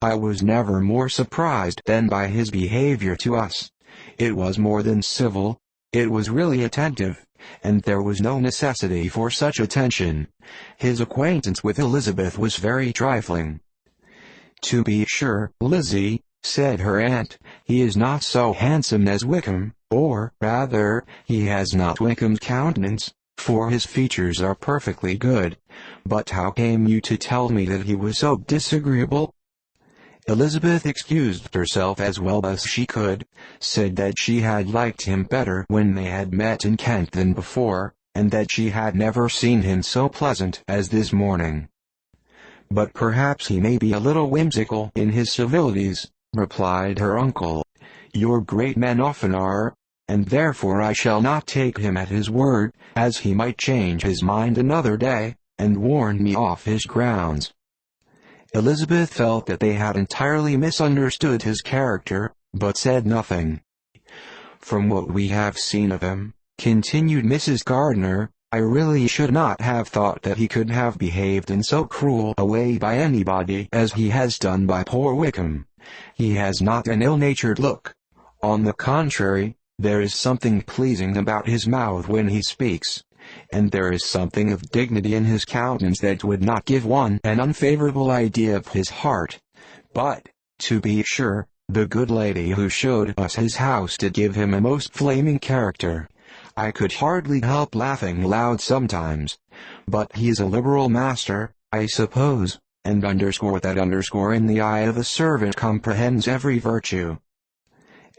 I was never more surprised than by his behavior to us. It was more than civil, it was really attentive, and there was no necessity for such attention. His acquaintance with Elizabeth was very trifling. To be sure, Lizzy, said her aunt, he is not so handsome as Wickham, or, rather, he has not Wickham's countenance, for his features are perfectly good. But how came you to tell me that he was so disagreeable? Elizabeth excused herself as well as she could, said that she had liked him better when they had met in Kent than before, and that she had never seen him so pleasant as this morning. But perhaps he may be a little whimsical in his civilities, replied her uncle. Your great men often are, and therefore I shall not take him at his word, as he might change his mind another day, and warn me off his grounds. Elizabeth felt that they had entirely misunderstood his character, but said nothing. From what we have seen of him, continued Mrs. Gardiner, I really should not have thought that he could have behaved in so cruel a way by anybody as he has done by poor Wickham. He has not an ill-natured look. On the contrary, there is something pleasing about his mouth when he speaks, and there is something of dignity in his countenance that would not give one an unfavorable idea of his heart. But, to be sure, the good lady who showed us his house did give him a most flaming character. I could hardly help laughing loud sometimes. But he's a liberal master, I suppose, and that in the eye of a servant comprehends every virtue.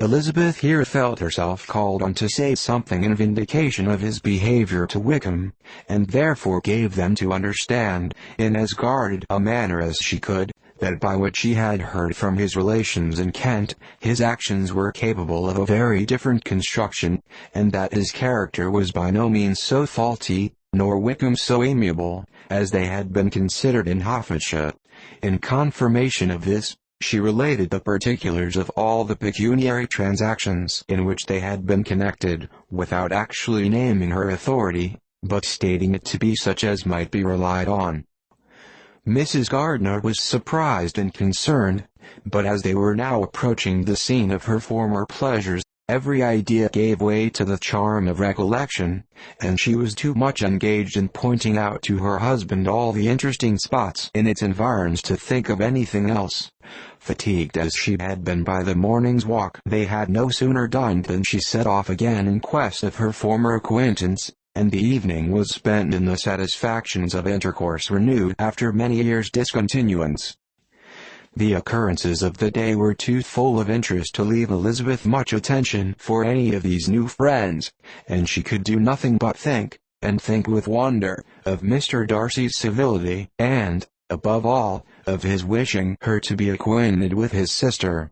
Elizabeth here felt herself called on to say something in vindication of his behavior to Wickham, and therefore gave them to understand, in as guarded a manner as she could, that by what she had heard from his relations in Kent, his actions were capable of a very different construction, and that his character was by no means so faulty, nor Wickham so amiable, as they had been considered in Hertfordshire. In confirmation of this, she related the particulars of all the pecuniary transactions in which they had been connected, without actually naming her authority, but stating it to be such as might be relied on. Mrs. Gardiner was surprised and concerned, but as they were now approaching the scene of her former pleasures, every idea gave way to the charm of recollection, and she was too much engaged in pointing out to her husband all the interesting spots in its environs to think of anything else. Fatigued as she had been by the morning's walk, they had no sooner dined than she set off again in quest of her former acquaintance, and the evening was spent in the satisfactions of intercourse renewed after many years' discontinuance. The occurrences of the day were too full of interest to leave Elizabeth much attention for any of these new friends, and she could do nothing but think, and think with wonder, of Mr. Darcy's civility, and, above all, of his wishing her to be acquainted with his sister.